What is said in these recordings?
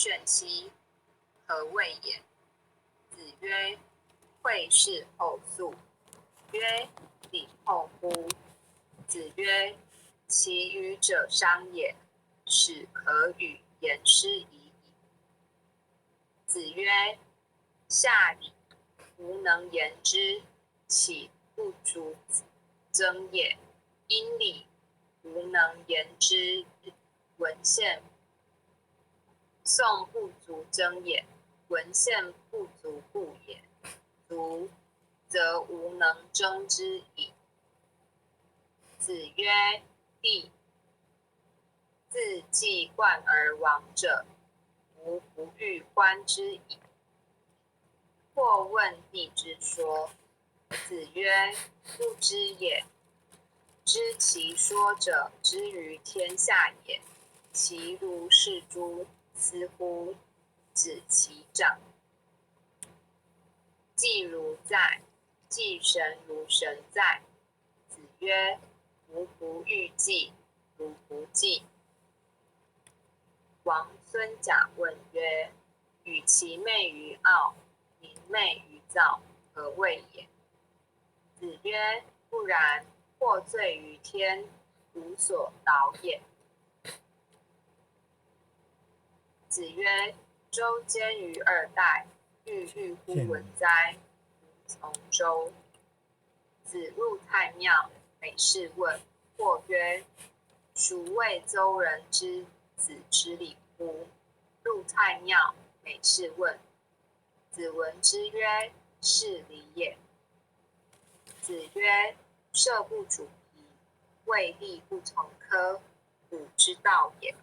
炫兮，何谓也？子曰：惠氏后素。曰：礼后乎？子曰：其余者商也，始可与言师已矣。子曰：下礼，吾能言之，岂不足争也？殷礼，吾能言之，文献宋不足争也，文献不足故也。足，则吾能争之矣。子曰：帝，自继冠而亡者，吾不欲观之矣。或问帝之说。子曰：不知也。知其说者之于天下也，其如是诸？斯乎！子其长。祭如在，祭神如神在。子曰：吾不欲祭，如不祭。王孙贾问曰：与其媚于傲，民媚于躁，何谓也？子曰：不然，获罪于天，无所导也。子曰：周兼于二代，郁乎文哉！吾从周。子入太庙，每事问。或曰：孰谓周人之子之礼乎？入太庙，每事问。子闻之曰：是礼也。子曰：射不主题，未立不从科，古之道也。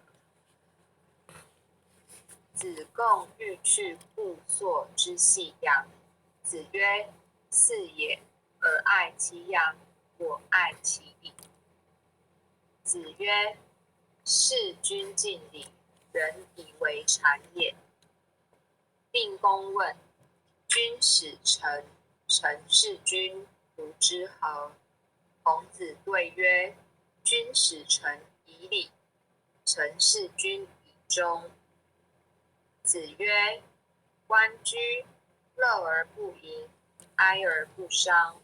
子贡欲去布所之细羊。子曰：是也，而爱其羊，我爱其礼。子曰：事君敬礼，人以为谄也。令公问：君使臣，臣事君，如之何？孔子对曰：君使臣以礼，臣事君以忠。子曰：关雎，乐而不淫，哀而不伤。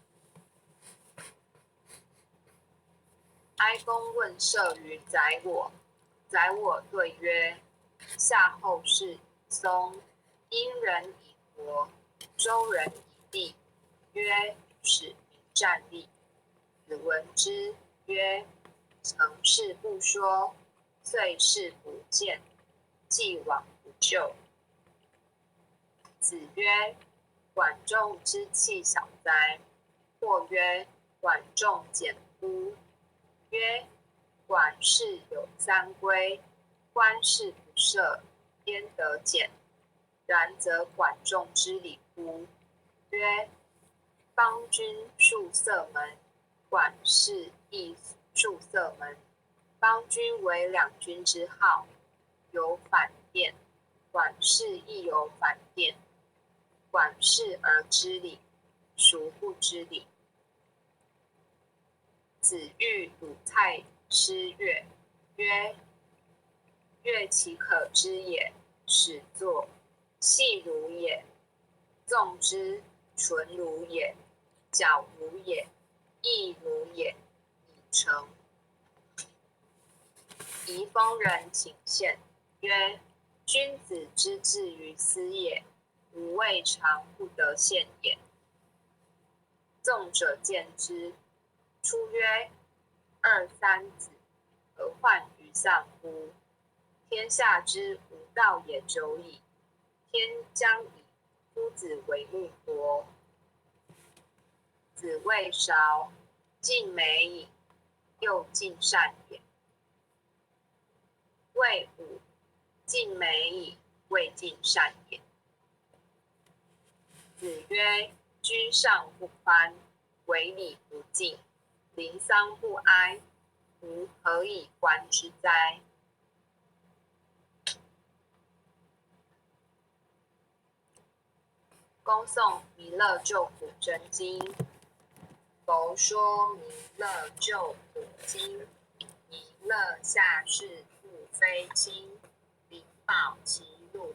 哀公问射于宰我，宰我对曰：夏后氏以松，殷人以柏，周人以栗。曰：使民战栗。子闻之曰：成事不说，遂事不见，既往不咎。子曰：管仲之器小哉！或曰：管仲简乎？曰：管氏有三规，官事不赦，焉得简？然则管仲之礼乎？曰：邦君戍塞门，管氏亦戍塞门。邦君为两军之号，有反殿；管氏亦有反殿。管氏而知礼，孰不知礼？子欲鲁太师乐，曰：乐其可知也，始作。细如也，纵之；纯如也，矫如也，异如也，以成。宜丰人请献，曰：君子之志于斯也，吾未尝不得献也。纵者见之，出曰：二三子，何患于丧乎？天下之无道也久矣，天将以夫子为木帛。子谓韶：尽美矣，又尽善也。谓武：尽美矣，未尽善也。子曰：居上不宽，为礼不敬，临丧不哀，吾何以观之哉？恭诵弥勒救苦真经。佛说弥勒救苦经，弥勒下世不非亲，灵宝其路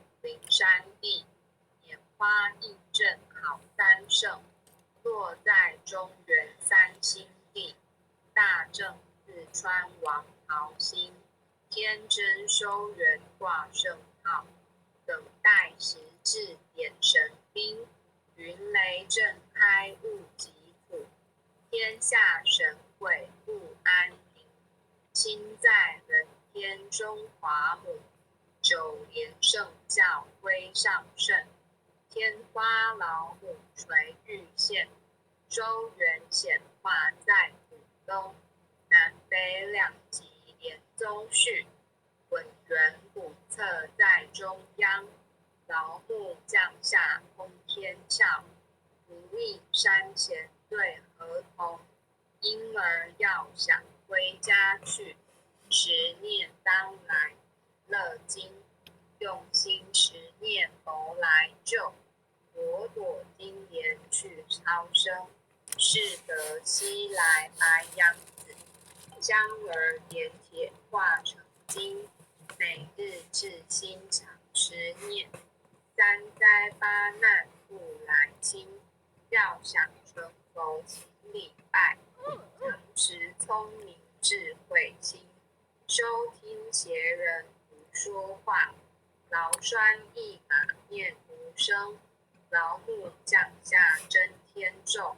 坐在中原三星地，大正四川王曹兴，天真收元挂圣号，等待时至点神兵，云雷震开物极土，天下神会不安宁。亲在人天中华母，九连圣教徽上圣，天花老母垂玉线，周原显化在浦东，南北两极连宗序，浑圆古册在中央，老母降下通天窍，如意山前对河童，婴儿要想归家去，十念当来乐经，用心十念佛来救，朵朵金莲去超生，是得西来白杨子，将儿点铁化成金，每日至心常十念，三灾八难不来侵，要想成佛请礼拜，常识聪明智慧心，收听邪人胡说话，劳酸一马念无声，老母降下真天咒，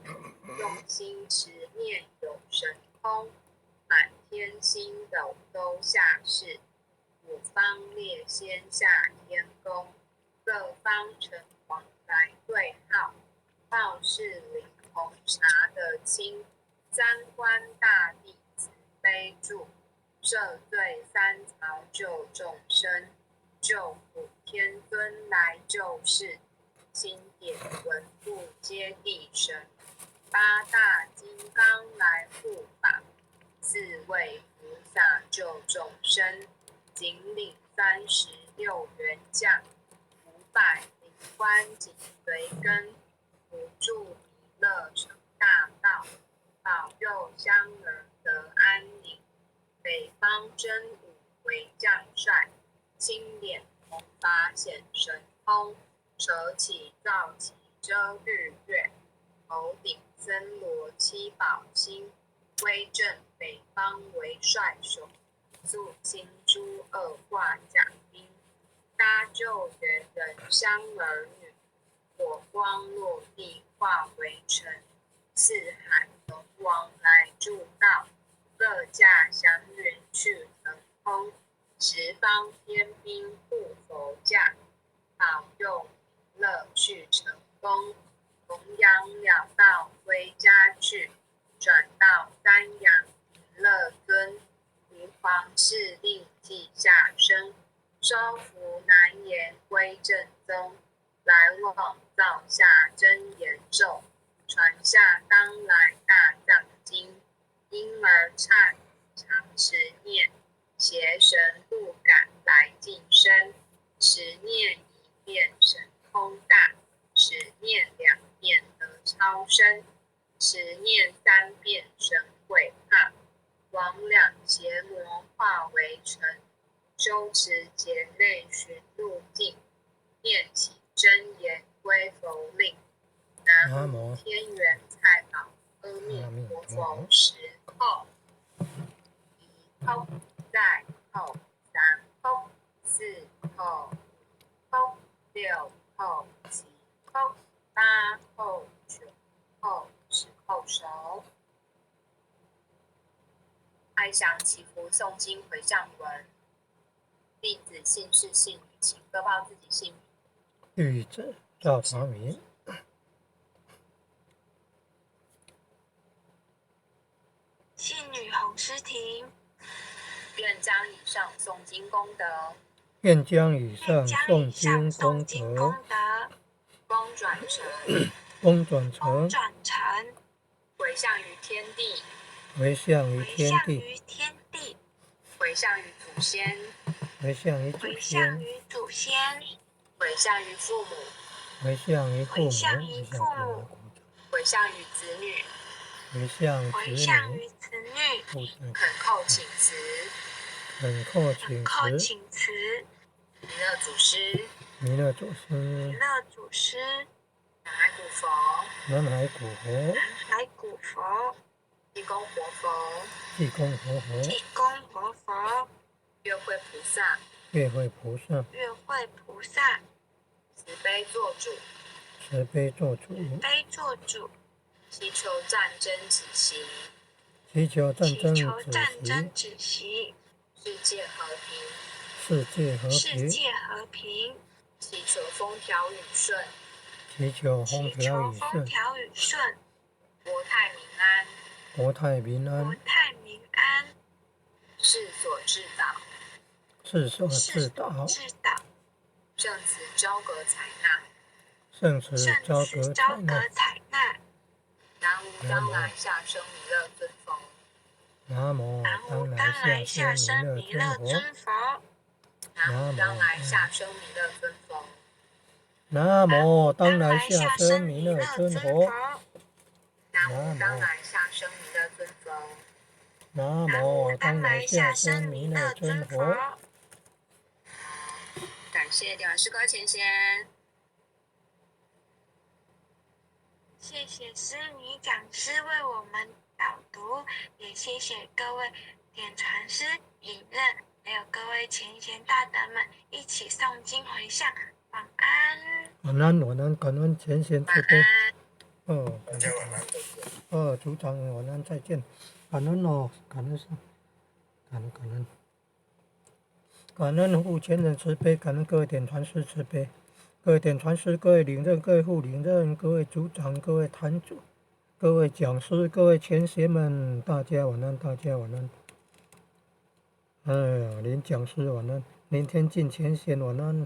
用心持念有神通，满天星斗都下世，五方列仙下天宫，各方城隍来对号，报事灵红查得清，三官大帝慈悲助，赦罪三曹救众生，救苦天尊来救世，经典文部皆地神，八大金刚来护法，四位菩萨救众生，仅领36员将，500灵官紧随跟，辅助弥勒成大道，保佑乡儿得安宁。北方真武为将帅，青脸红发显神通，手起皂旗遮日月，头顶森罗七宝星，威震北方为帅首，肃清诸恶化甲兵，搭救猿人乡儿女，火光落地化为尘，四海龙王来助告，各驾祥云去腾空，十方天兵护佛驾，保佑弥勒去成功，弘扬了道归家去，转到三阳弥勒尊，于皇室令记下生，收服南阎归正宗，来往造下真言咒，传下当来大藏经，婴儿忏常十念，邪神不敢来近身，十念一遍神通大，十念2遍得超生，十念3遍神会怕，魍魉邪魔化为尘，修持劫内寻路径，念起真言归佛令，南无天元菜宝阿弥陀佛10叩，1叩，再叩3叩4叩5叩6叩7叩8叩9叩10叩手。哀详祈福诵经回向文，弟子姓氏姓名，请各报自己姓名。玉子赵长明，姓女洪诗婷，愿将以上诵经功德，愿将以上诵经功德功转成，回向于天地，回向于天地，回向于祖先，回向于回向于父母，回向于回向于子女，回向于子女，恳叩请辞，弥勒祖师，南海古佛，南海古佛，南海古佛，济公活佛，济公活佛，济公活佛，月会菩萨，月会菩萨，月会菩萨，慈悲做主，慈悲做主，悲做主，祈求战争止息，祈求战祈争求战止争息，止息，世界和平，世界和世平，界和平，祈求风调雨顺，祈求风祈求风调雨顺，调雨顺，国泰民安，国泰民国安，泰民安，世所至导，世所世所至导，至导，圣慈昭阁采纳，圣慈圣昭慈昭阁采纳阁。采纳。南无当来下生弥勒尊佛，南无南无当当来来下下生弥生弥勒勒尊尊佛，南无当来下生弥勒尊佛，南无当来下下生弥勒尊佛，南无当来下生弥勒尊佛，南南无无当当来来下下生生弥弥勒勒尊尊佛。佛。感谢点完诗歌前贤。谢谢诗妮讲师为我们导读，也谢谢各位点传师、引任，还有各位前贤大德们一起诵经回向。晚安。晚安，晚安，感恩前贤慈悲。哦，大家晚安，再见。组长晚安，再见。感恩哦，感恩上，感恩。感恩护前人慈悲，感恩各位点传师慈悲，各位点传师、各位领任、各位副领任、各位组长、各位坛主、各位讲师、各位前贤们，大家晚安，大家晚安。哎呀，林讲师晚安，林天进前贤晚安。